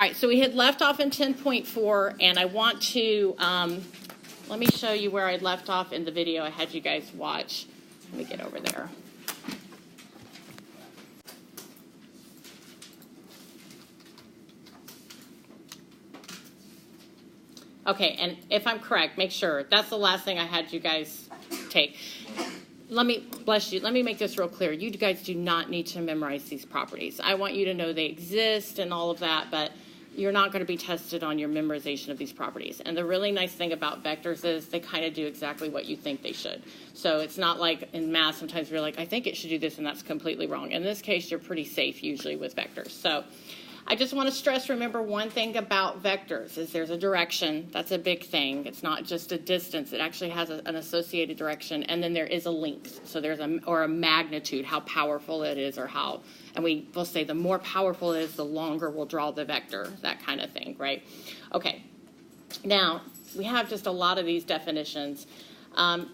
All right, so we had left off in 10.4, and I want to, let me show you where I left off in the video I had you guys watch. Let me get over there. Okay, and if I'm correct, make sure. That's the last thing I had you guys take. Let me, bless you, let me make this real clear. You guys do not need to memorize these properties. I want you to know they exist and all of that, but you're not going to be tested on your memorization of these properties. And the really nice thing about vectors is they kind of do exactly what you think they should. So it's not like in math, sometimes you're like, I think it should do this, and that's completely wrong. In this case, you're pretty safe usually with vectors. So I just want to stress, remember one thing about vectors is there's a direction. That's a big thing. It's not just a distance. It actually has an associated direction, and then there is a length. So there's a magnitude, how powerful it is, or how, and we'll say the more powerful it is, the longer we'll draw the vector, that kind of thing, right? Okay, now we have just a lot of these definitions.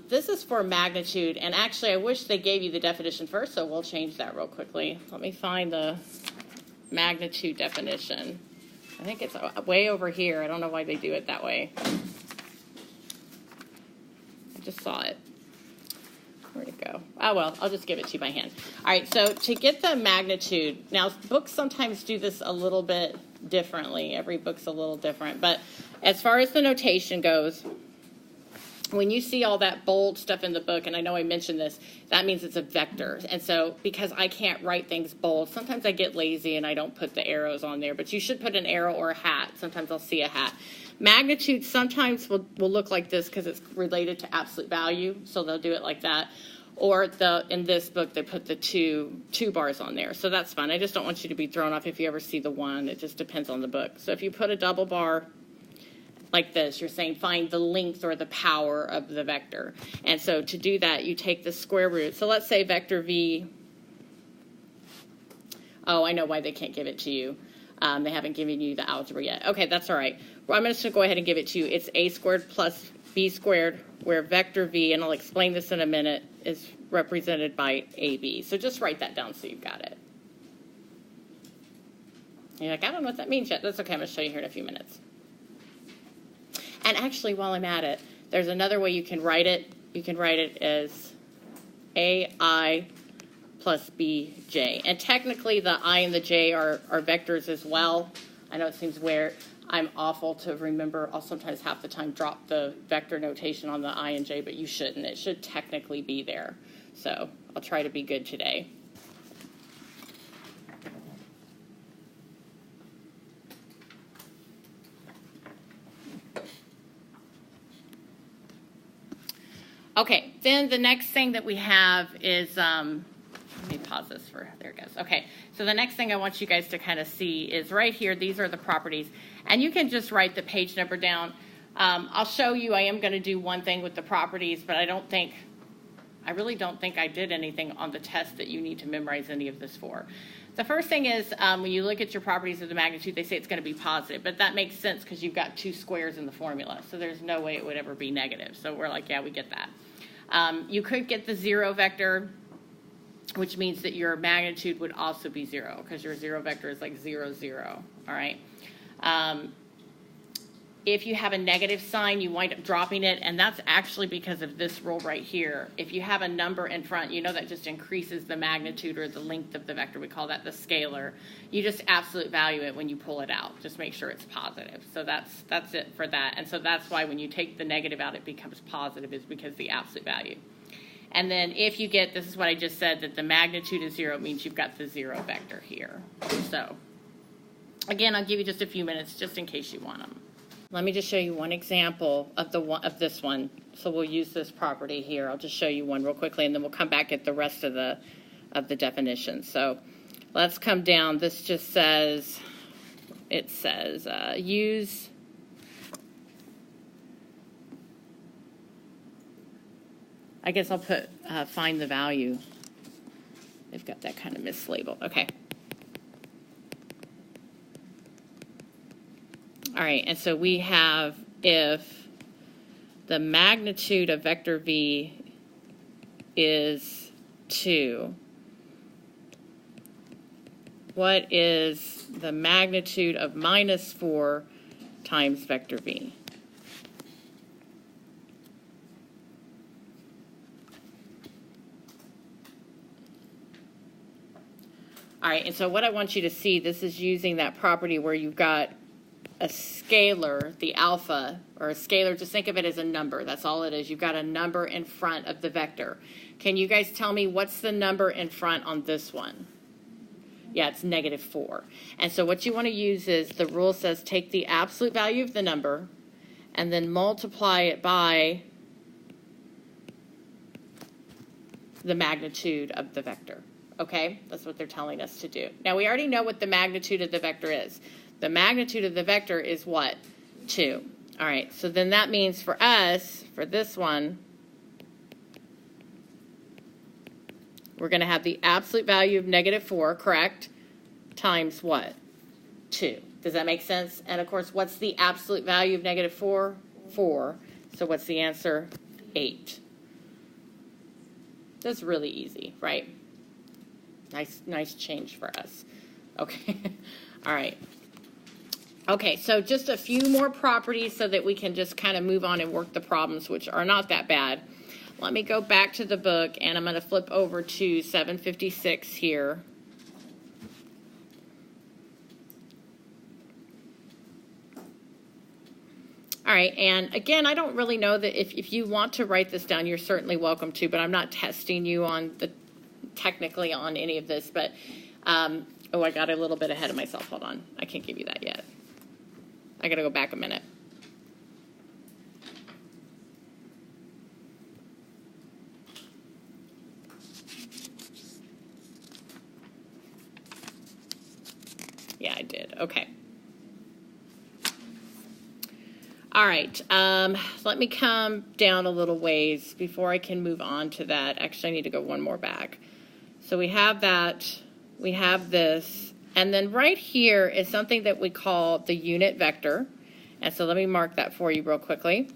This is for magnitude, and actually I wish they gave you the definition first, so we'll change that real quickly. Let me find the magnitude definition. I think it's way over here. I don't know why they do it that way. I just saw it. Where'd it go? Oh, well, I'll just give it to you by hand. All right, so to get the magnitude, now books sometimes do this a little bit differently. Every book's a little different. But as far as the notation goes, when you see all that bold stuff in the book, and I know I mentioned this, that means it's a vector. And so because I can't write things bold, sometimes I get lazy and I don't put the arrows on there. But you should put an arrow or a hat. Sometimes I'll see a hat. Magnitude sometimes will look like this because it's related to absolute value. So they'll do it like that. Or in this book, they put the two bars on there. So that's fine. I just don't want you to be thrown off if you ever see the one. It just depends on the book. So if you put a double bar like this, you're saying find the length or the power of the vector. And so to do that, you take the square root. So let's say vector v. Oh, I know why they can't give it to you. They haven't given you the algebra yet. Okay, that's all right. Well, I'm just going to go ahead and give it to you. It's a squared plus b squared, where vector v, and I'll explain this in a minute, is represented by ab. So just write that down so you've got it. You're like, I don't know what that means yet. That's okay. I'm going to show you here in a few minutes. And actually, while I'm at it, there's another way you can write it. You can write it as AI plus BJ. And technically, the I and the J are vectors as well. I know it seems weird. I'm awful to remember. I'll sometimes half the time drop the vector notation on the I and J, but you shouldn't. It should technically be there. So I'll try to be good today. Okay, then the next thing that we have is, let me pause this for, there it goes. Okay, so the next thing I want you guys to kind of see is right here, these are the properties. And you can just write the page number down. I'll show you, I am going to do one thing with the properties, but I really don't think I did anything on the test that you need to memorize any of this for. The first thing is when you look at your properties of the magnitude, they say it's going to be positive, but that makes sense because you've got two squares in the formula, so there's no way it would ever be negative. So we're like, yeah, we get that. You could get the zero vector, which means that your magnitude would also be zero because your zero vector is like 0, 0, all right? If you have a negative sign, you wind up dropping it, and that's actually because of this rule right here. If you have a number in front, you know that just increases the magnitude or the length of the vector. We call that the scalar. You just absolute value it when you pull it out. Just make sure it's positive. So that's it for that. And so that's why when you take the negative out, it becomes positive, is because the absolute value. And then if you get, this is what I just said, that the magnitude is 0, it means you've got the 0 vector here. So again, I'll give you just a few minutes just in case you want them. Let me just show you one example of this one. So we'll use this property here. I'll just show you one real quickly, and then we'll come back at the rest of the definitions. So let's come down. This just says, it says use I guess I'll put find the value. They've got that kind of mislabeled. Okay. All right, and so we have if the magnitude of vector v is 2, what is the magnitude of minus 4 times vector v? All right, and so what I want you to see, this is using that property where you've got a scalar, the alpha, or a scalar, just think of it as a number. That's all it is. You've got a number in front of the vector. Can you guys tell me what's the number in front on this one? Yeah, it's negative 4. And so what you want to use is, the rule says take the absolute value of the number and then multiply it by the magnitude of the vector. Okay? That's what they're telling us to do. Now, we already know what the magnitude of the vector is. The magnitude of the vector is what? 2. All right, so then that means for us, for this one, we're going to have the absolute value of negative 4, correct, times what? 2. Does that make sense? And, of course, what's the absolute value of negative 4? 4. So what's the answer? 8. That's really easy, right? Nice change for us. Okay. All right. Okay, so just a few more properties so that we can just kind of move on and work the problems, which are not that bad. Let me go back to the book, and I'm going to flip over to 756 here. All right, and again, I don't really know that if you want to write this down, you're certainly welcome to, but I'm not testing you on technically on any of this, but, oh, I got a little bit ahead of myself. Hold on. I can't give you that yet. I got to go back a minute. Yeah, I did. Okay. All right. Let me come down a little ways before I can move on to that. Actually, I need to go one more back. So we have that. We have this. And then right here is something that we call the unit vector. And so let me mark that for you real quickly.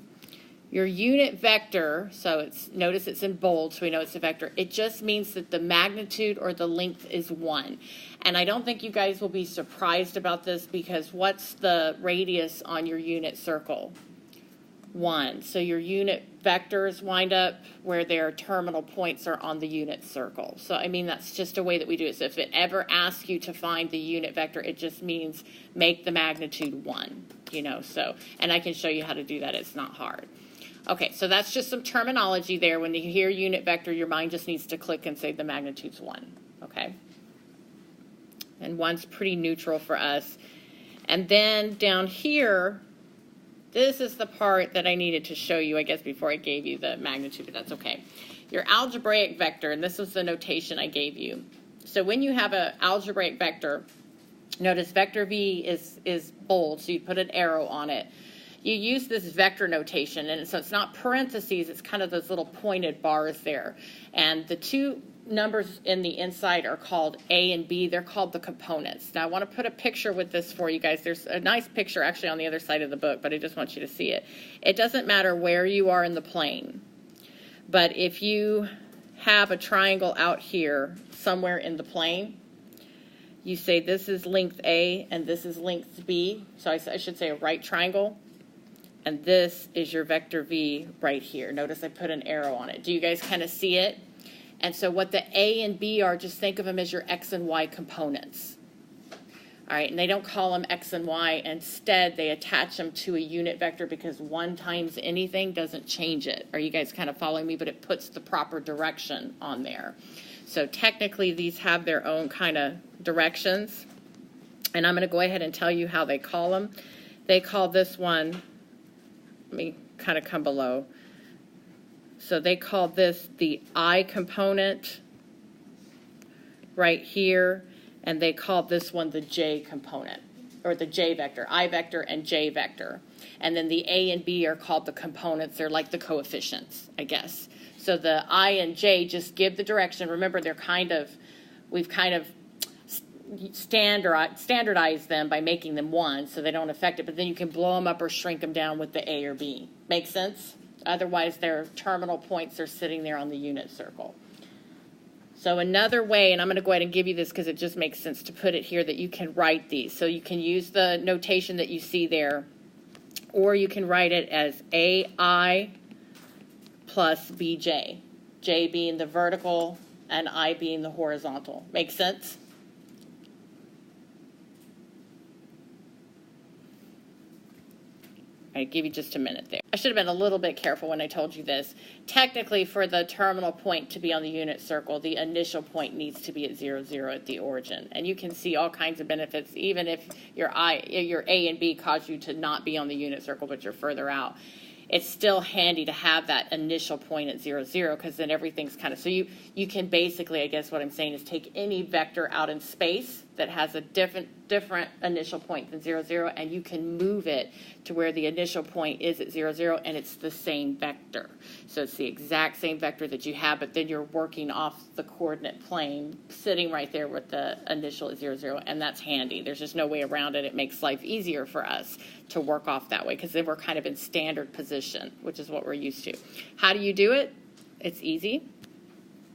Your unit vector, so notice it's in bold, so we know it's a vector. It just means that the magnitude or the length is 1. And I don't think you guys will be surprised about this, because what's the radius on your unit circle? 1. So your unit vectors wind up where their terminal points are on the unit circle. So, I mean, that's just a way that we do it. So if it ever asks you to find the unit vector, it just means make the magnitude 1, you know. So, and I can show you how to do that. It's not hard. Okay, so that's just some terminology there. When you hear unit vector, your mind just needs to click and say the magnitude's 1, okay? And 1's pretty neutral for us. And then down here, this is the part that I needed to show you, I guess, before I gave you the magnitude, but that's okay. Your algebraic vector, and this was the notation I gave you. So when you have an algebraic vector, notice vector v is bold, so you put an arrow on it. You use this vector notation, and so it's not parentheses, it's kind of those little pointed bars there. And the two numbers in the inside are called A and B. They're called the components. Now, I want to put a picture with this for you guys. There's a nice picture actually on the other side of the book, but I just want you to see it. It doesn't matter where you are in the plane, but if you have a triangle out here somewhere in the plane, you say this is length A and this is length B. So I should say a right triangle. And this is your vector v right here. Notice I put an arrow on it. Do you guys kind of see it? And so what the A and B are, just think of them as your X and Y components. All right, and they don't call them X and Y. Instead, they attach them to a unit vector, because 1 times anything doesn't change it. Are you guys kind of following me? But it puts the proper direction on there. So technically, these have their own kind of directions. And I'm going to go ahead and tell you how they call them. They call this one, let me kind of come below. So they call this the I component right here, and they call this one the J component, or the J vector, I vector and J vector. And then the A and B are called the components. They're like the coefficients, I guess. So the I and J just give the direction. Remember, we've kind of standardize them by making them 1 so they don't affect it, but then you can blow them up or shrink them down with the A or B. Make sense? Otherwise, their terminal points are sitting there on the unit circle. So another way, and I'm going to go ahead and give you this because it just makes sense to put it here, that you can write these. So you can use the notation that you see there, or you can write it as AI plus BJ, J being the vertical and I being the horizontal. Make sense? I give you just a minute there. I should have been a little bit careful when I told you this. Technically, for the terminal point to be on the unit circle, the initial point needs to be at 0, 0 at the origin. And you can see all kinds of benefits, even if your A and B cause you to not be on the unit circle, but you're further out. It's still handy to have that initial point at 0, 0, because then everything's kind of, so you can basically, I guess what I'm saying is take any vector out in space that has a different initial point than 0, 0, and you can move it to where the initial point is at 0, 0, and it's the same vector. So it's the exact same vector that you have, but then you're working off the coordinate plane, sitting right there with the initial at 0, 0, and that's handy. There's just no way around it. It makes life easier for us to work off that way, because then we're kind of in standard position, which is what we're used to. How do you do it? It's easy.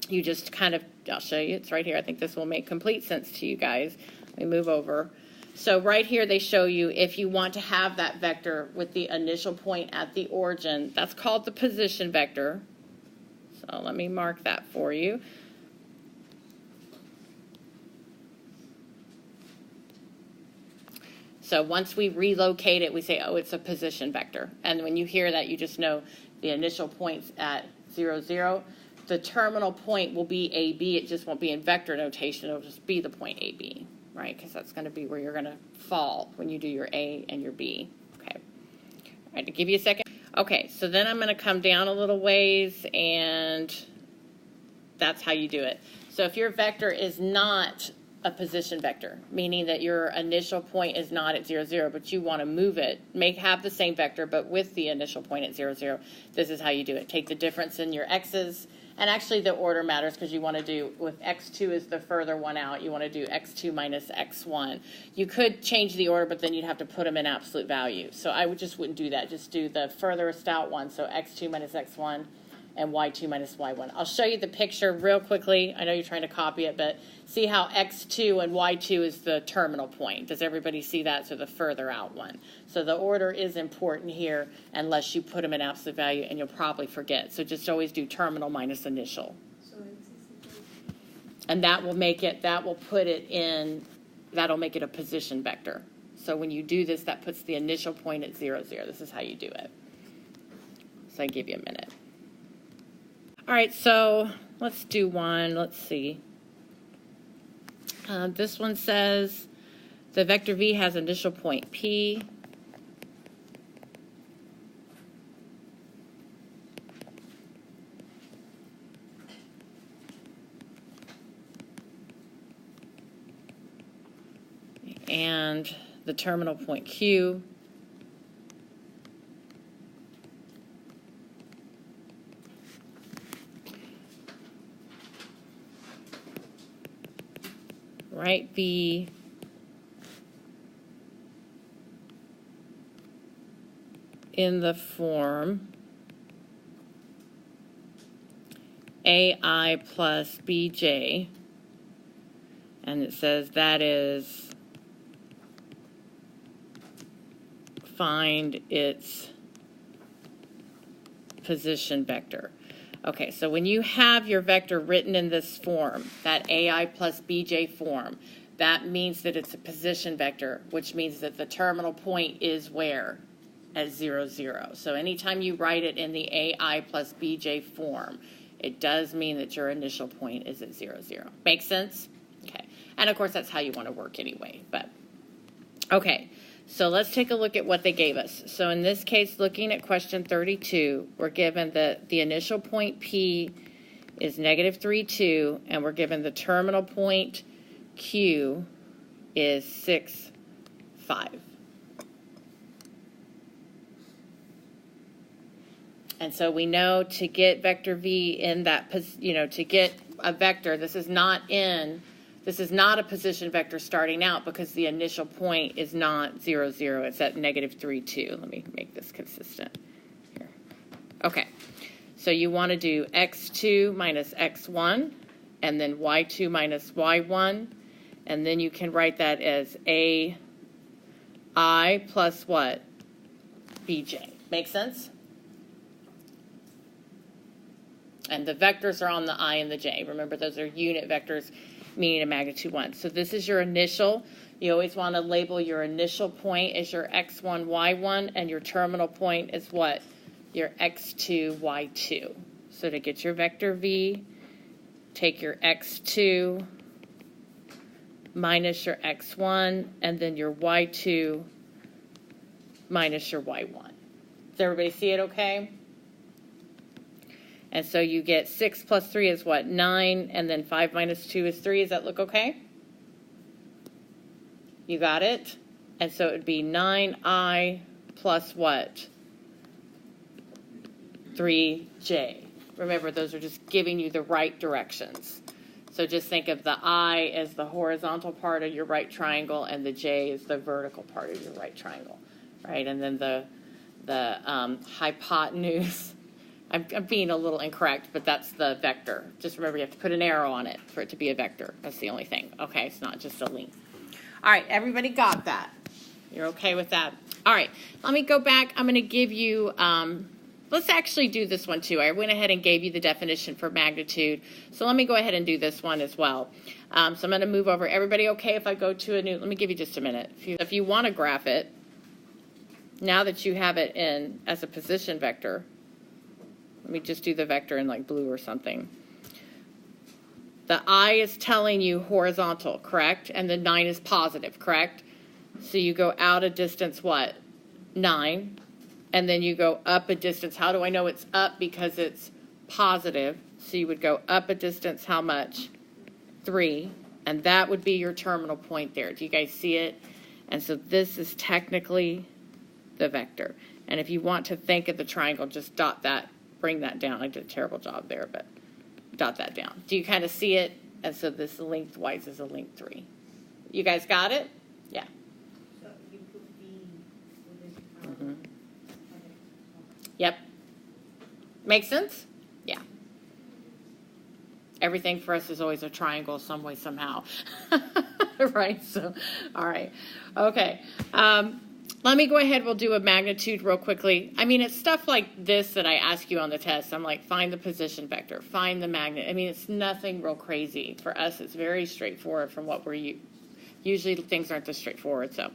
You just kind of, I'll show you, it's right here. I think this will make complete sense to you guys. Let me move over. So right here they show you if you want to have that vector with the initial point at the origin, that's called the position vector. So let me mark that for you. So once we relocate it, we say, oh, it's a position vector. And when you hear that, you just know the initial point's at 0, 0. The terminal point will be AB. It just won't be in vector notation. It'll just be the point AB, right? Because that's going to be where you're going to fall when you do your A and your B. Okay. All right, to give you a second. Okay, so then I'm going to come down a little ways, and that's how you do it. So if your vector is not a position vector, meaning that your initial point is not at 0, 0, but you want to move it, have the same vector, but with the initial point at 0, 0, this is how you do it. Take the difference in your x's, and actually the order matters because you want to do, with x2 is the further one out, you want to do x2 minus x1. You could change the order, but then you'd have to put them in absolute value. So I just wouldn't do that. Just do the furthest out one, so x2 minus x1 and y2 minus y1. I'll show you the picture real quickly. I know you're trying to copy it, but see how x2 and y2 is the terminal point. Does everybody see that? So the further out one. So the order is important here unless you put them in absolute value, and you'll probably forget. So just always do terminal minus initial. And that will make it, that'll make it a position vector. So when you do this, that puts the initial point at 0, 0. This is how you do it. So I give you a minute. All right, so let's do one. Let's see. This one says the vector v has initial point P. And the terminal point Q. Write B in the form AI plus BJ, and it says that is find its position vector. Okay, so when you have your vector written in this form, that AI plus BJ form, that means that it's a position vector, which means that the terminal point is where? At 0, 0. So anytime you write it in the AI plus BJ form, it does mean that your initial point is at 0, 0. Make sense? Okay. And of course, that's how you want to work anyway. But okay. So let's take a look at what they gave us. So in this case, looking at question 32, we're given that the initial point P is negative 3, 2, and we're given the terminal point Q is 6, 5. And so we know to get vector V in that, to get a vector, this is not a position vector starting out because the initial point is not 0, 0. It's at negative 3, 2. Let me make this consistent here. Okay. So you want to do x2 minus x1 and then y2 minus y1, and then you can write that as ai plus what? bj. Make sense? And the vectors are on the I and the j. Remember, those are unit vectors, meaning a magnitude 1. So this is your initial. You always want to label your initial point as your x1, y1, and your terminal point is what? Your x2, y2. So to get your vector v, take your x2 minus your x1, and then your y2 minus your y1. Does everybody see it okay? And so you get 6 plus 3 is what? 9, and then 5 minus 2 is 3. Does that look okay? You got it? And so it would be 9i plus what? 3j. Remember, those are just giving you the right directions. So just think of the I as the horizontal part of your right triangle, and the j is the vertical part of your right triangle, right? And then the hypotenuse, I'm being a little incorrect, but that's the vector. Just remember, you have to put an arrow on it for it to be a vector. That's the only thing. Okay, it's not just a length. All right, everybody got that? You're okay with that? All right, let me go back. I'm going to give you, let's actually do this one too. I went ahead and gave you the definition for magnitude. So let me go ahead and do this one as well. So I'm going to move over. Everybody okay if I go to a new, let me give you just a minute. If you want to graph it, now that you have it in as a position vector, let me just do the vector in like blue or something. The I is telling you horizontal, correct? And the 9 is positive, correct? So you go out a distance, what? 9. And then you go up a distance. How do I know it's up? Because it's positive. So you would go up a distance, how much? 3. And that would be your terminal point there. Do you guys see it? And so this is technically the vector. And if you want to think of the triangle, just dot that, bring that down. I did a terrible job there, but dot that down. Do you kind of see it? And so this lengthwise is a length 3. You guys got it? Yeah. So you put the Mm-hmm. Yep. Make sense? Yeah. Everything for us is always a triangle some way, somehow. Right? So, all right. Okay. Let me go ahead. We'll do a magnitude real quickly. I mean, it's stuff like this that I ask you on the test. I'm like, find the position vector, find the magnet. I mean, it's nothing real crazy. For us, it's very straightforward from what we're usually things aren't this straightforward. So, all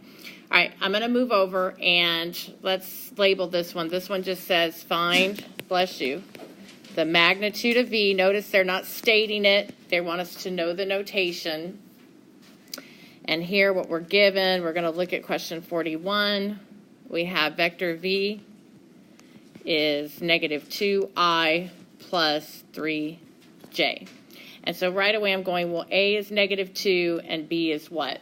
right, I'm going to move over and let's label this one. This one just says find, bless you, the magnitude of V. Notice they're not stating it. They want us to know the notation. And here what we're given, we're going to look at question 41. We have vector V is negative 2I plus 3J. And so right away I'm going, well, A is negative 2 and B is what?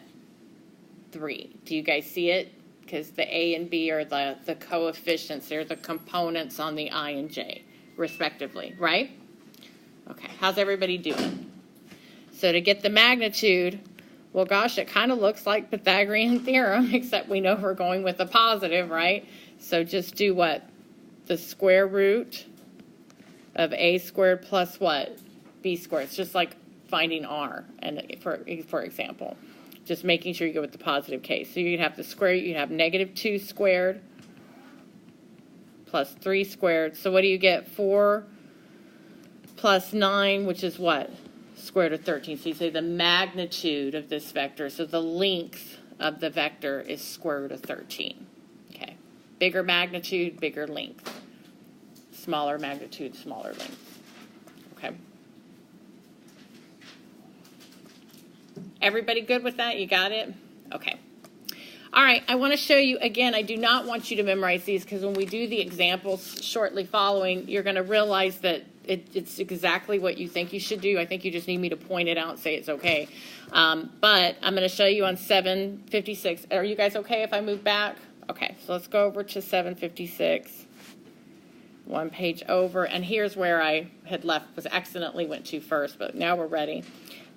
3. Do you guys see it? Because the A and B are the coefficients. They're the components on the I and J, respectively, right? Okay, how's everybody doing? So to get the magnitude, well, gosh, it kind of looks like Pythagorean theorem, except we know we're going with a positive, right? So just do what? The square root of A squared plus what? B squared. It's just like finding R, and for example. Just making sure you go with the positive case. So you'd have the square, you'd have negative 2 squared plus 3 squared. So what do you get? 4 plus 9, which is what? Square root of 13. So you say the magnitude of this vector, so the length of the vector is square root of 13. Okay. Bigger magnitude, bigger length. Smaller magnitude, smaller length. Okay. Everybody good with that? You got it? Okay. All right, I want to show you, again, I do not want you to memorize these because when we do the examples shortly following, you're going to realize that it's exactly what you think you should do. I think you just need me to point it out and say it's okay. But I'm going to show you on 756. Are you guys okay if I move back? Okay, so let's go over to 756. One page over, and here's where I had left, was accidentally went to first, but now we're ready.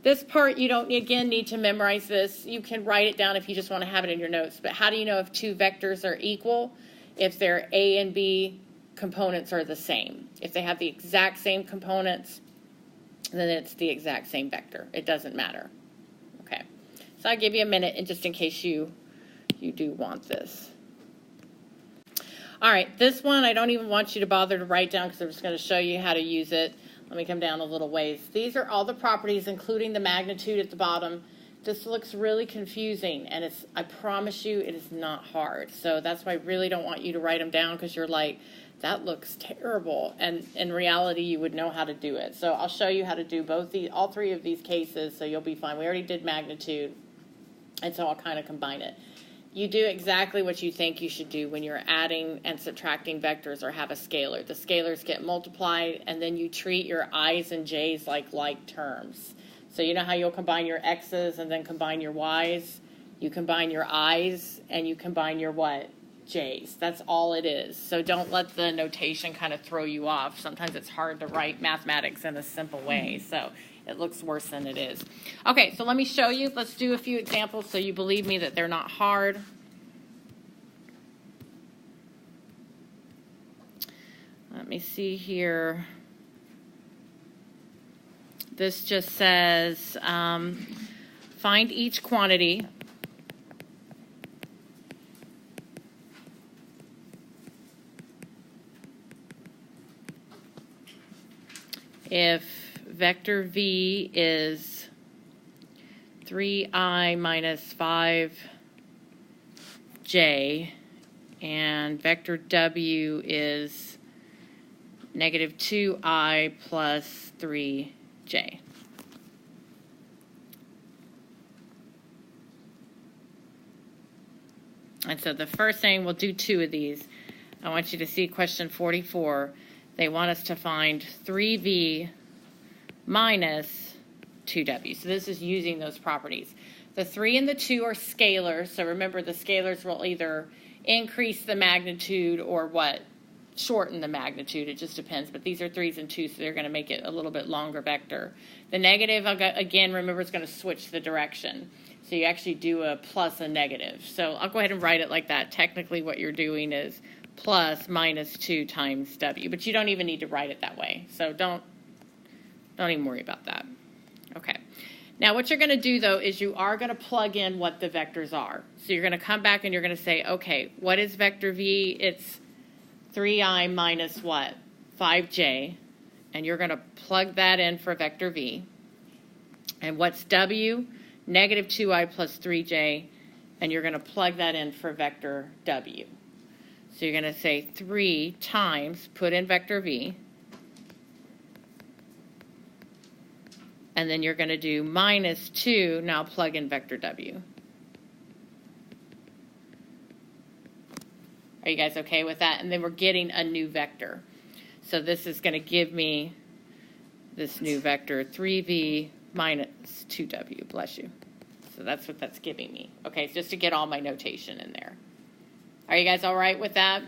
This part, you don't, again, need to memorize this. You can write it down if you just want to have it in your notes. But how do you know if two vectors are equal? If their A and B components are the same. If they have the exact same components, then it's the exact same vector. It doesn't matter. Okay, so I'll give you a minute, and just in case you do want this. All right, this one I don't even want you to bother to write down because I'm just going to show you how to use it. Let me come down a little ways. These are all the properties, including the magnitude at the bottom. This looks really confusing, and I promise you it is not hard. So that's why I really don't want you to write them down, because you're like, that looks terrible. And in reality, you would know how to do it. So I'll show you how to do all three of these cases, so you'll be fine. We already did magnitude, and so I'll kind of combine it. You do exactly what you think you should do when you're adding and subtracting vectors or have a scalar. The scalars get multiplied, and then you treat your i's and j's like like terms. So you know how you'll combine your x's and then combine your y's? You combine your i's and you combine your what? J's. That's all it is. So don't let the notation kind of throw you off. Sometimes it's hard to write mathematics in a simple way, so it looks worse than it is. Okay, so let me show you. Let's do a few examples so you believe me that they're not hard. Let me see here. This just says find each quantity if vector v is 3i minus 5j and vector w is negative 2i plus 3j. And so the first thing, we'll do two of these. I want you to see question 44. They want us to find 3v minus 2w. So this is using those properties. The 3 and the 2 are scalars. So remember, the scalars will either increase the magnitude or what? Shorten the magnitude. It just depends. But these are 3's and 2's, so they're going to make it a little bit longer vector. The negative, again, remember, it's going to switch the direction. So you actually do a plus a negative. So I'll go ahead and write it like that. Technically, what you're doing is plus minus 2 times w. But you don't even need to write it that way. So don't even worry about that. Okay. Now, what you're going to do, though, is you are going to plug in what the vectors are. So you're going to come back and you're going to say, okay, what is vector v? It's 3i minus what? 5j. And you're going to plug that in for vector v. And what's w? Negative 2i plus 3j. And you're going to plug that in for vector w. So you're going to say 3 times, put in vector v. And then you're going to do minus 2, now plug in vector w. Are you guys okay with that? And then we're getting a new vector. So this is going to give me this new vector, 3v minus 2w, bless you. So that's what that's giving me. Okay, so just to get all my notation in there. Are you guys all right with that?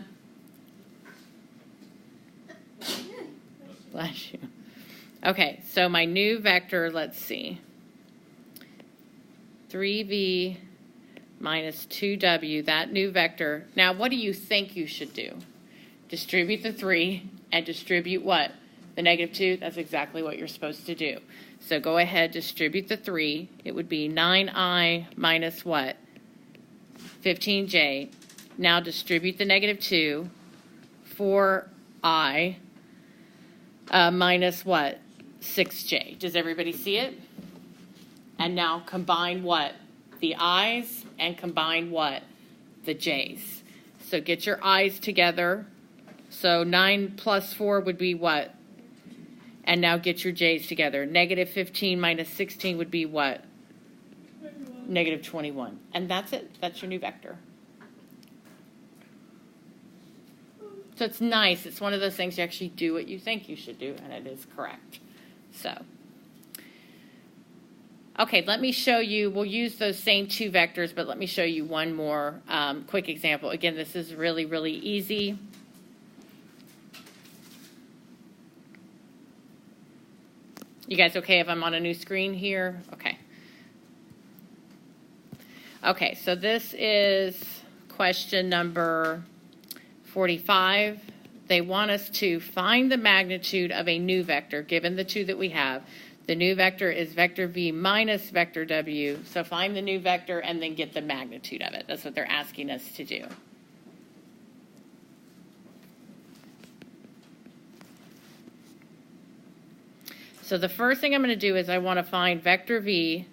Bless you. Okay, so my new vector, let's see. 3v minus 2w, that new vector. Now, what do you think you should do? Distribute the 3 and distribute what? The negative 2? That's exactly what you're supposed to do. So go ahead, distribute the 3. It would be 9i minus what? 15j. Now distribute the negative 2. 4i minus what? 6j. Does everybody see it? And now combine what? The i's and combine what? The j's. So get your i's together. So 9 plus 4 would be what? And now get your j's together. Negative 15 minus 16 would be what? 21. Negative 21. And that's it. That's your new vector. So it's nice. It's one of those things you actually do what you think you should do, and it is correct. So, okay, let me show you. We'll use those same 2 vectors, but let me show you one more quick example. Again, this is really, really easy. You guys okay if I'm on a new screen here? Okay. Okay, so this is question number 45. They want us to find the magnitude of a new vector, given the 2 that we have. The new vector is vector v minus vector w. So find the new vector and then get the magnitude of it. That's what they're asking us to do. So the first thing I'm going to do is I want to find vector v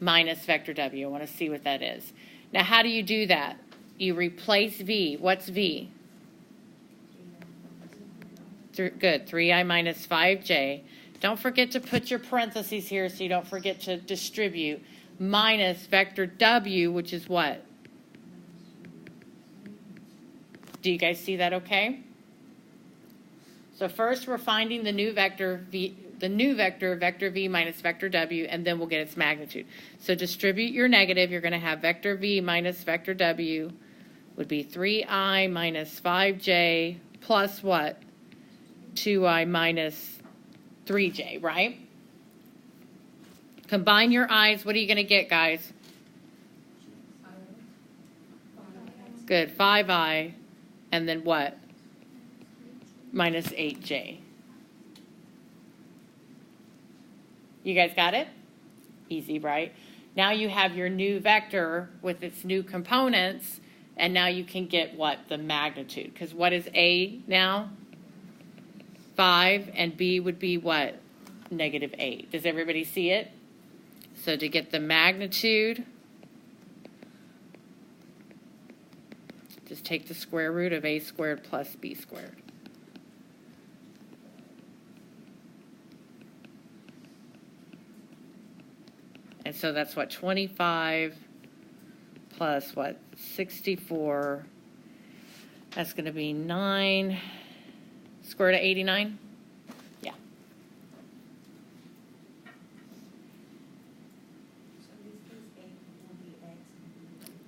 minus vector w. I want to see what that is. Now, how do you do that? You replace v. What's v? Good, 3i minus 5j. Don't forget to put your parentheses here so you don't forget to distribute. Minus vector w, which is what? Do you guys see that okay? So first we're finding the new vector, vector v minus vector w, and then we'll get its magnitude. So distribute your negative. You're going to have vector v minus vector w would be 3i minus 5j plus what? 2i minus 3j, right? Combine your i's. What are you going to get, guys? Good, 5i, and then what? Minus 8j. You guys got it? Easy, right? Now you have your new vector with its new components, and now you can get what? The magnitude. Because what is a now? 5, and b would be what? Negative 8. Does everybody see it? So to get the magnitude, just take the square root of a squared plus b squared. And so that's what, 25 plus what, 64. That's going to be 9 square root of 89. Yeah. So this case, A will be X.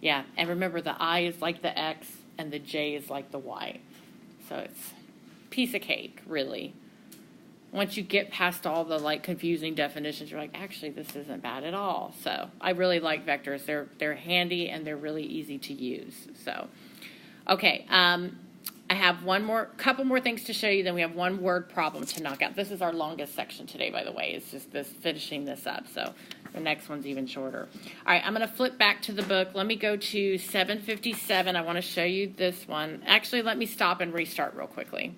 Yeah, and remember the I is like the X and the J is like the Y. So it's a piece of cake, really. Once you get past all the like confusing definitions, you're like, actually, this isn't bad at all. So I really like vectors. They're handy and they're really easy to use. So, okay, I have couple more things to show you. Then we have one word problem to knock out. This is our longest section today, by the way. It's just finishing this up. So the next one's even shorter. All right, I'm going to flip back to the book. Let me go to 757. I want to show you this one. Actually, let me stop and restart real quickly.